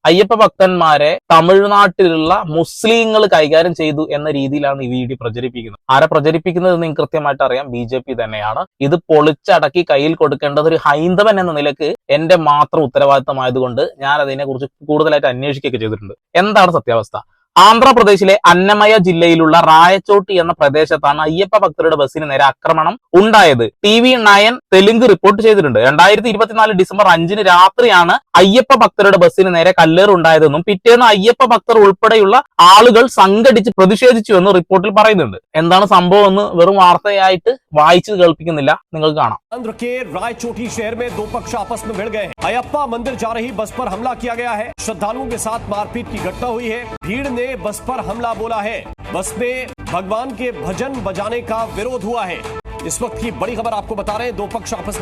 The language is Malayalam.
അയ്യപ്പ ഭക്തന്മാരെ തമിഴ്നാട്ടിലുള്ള മുസ്ലിങ്ങൾ കൈകാര്യം ചെയ്തു എന്ന രീതിയിലാണ് ഈ വീഡിയോ പ്രചരിപ്പിക്കുന്നത്. ആരെ പ്രചരിപ്പിക്കുന്നത് നിങ്ങൾക്ക് കൃത്യമായിട്ട് അറിയാം, BJP തന്നെയാണ്. ഇത് പൊളിച്ചടക്കി കയ്യിൽ കൊടുക്കേണ്ടത് ഒരു ഹൈന്ദവൻ എന്ന നിലക്ക് എന്റെ മാത്രം ഉത്തരവാദിത്തമായതുകൊണ്ട് ഞാൻ അതിനെക്കുറിച്ച് കൂടുതലായിട്ട് അന്വേഷിക്കുകയൊക്കെ ചെയ്തിട്ടുണ്ട്. എന്താണ് സത്യാവസ്ഥ? ആന്ധ്രാപ്രദേശിലെ അന്നമയ ജില്ലയിലുള്ള റായച്ചോട്ടി എന്ന പ്രദേശത്താണ് അയ്യപ്പ ഭക്തരുടെ ബസ്സിന് നേരെ ആക്രമണം ഉണ്ടായത്. TV9 തെലുങ്ക് റിപ്പോർട്ട് ചെയ്തിട്ടുണ്ട്. 2024 ഡിസംബർ 5 രാത്രിയാണ് അയ്യപ്പ ഭക്തരുടെ ബസ്സിന് നേരെ കല്ലേറ് ഉണ്ടായതെന്നും പിറ്റേന്ന് അയ്യപ്പ ഭക്തർ ഉൾപ്പെടെയുള്ള ആളുകൾ സംഘടിച്ച് പ്രതിഷേധിച്ചുവെന്നും റിപ്പോർട്ടിൽ പറയുന്നുണ്ട്. എന്താണ് സംഭവം എന്ന് വെറും വാർത്തയായിട്ട് വായിച്ചു കേൾപ്പിക്കുന്നില്ല, നിങ്ങൾക്ക് കാണാം. आंध्र के रायचोटी शहर में दो पक्ष आपस में भिड़ गए हैं। अयप्पा मंदिर जा रही बस पर हमला किया गया है। श्रद्धालुओं के साथ मारपीट की घटना हुई है। भीड़ ने बस पर हमला बोला है। बस में भगवान के भजन बजाने का विरोध हुआ है। इस वक्त की बड़ी खबर आपको बता रहे हैं, दो पक्ष आपस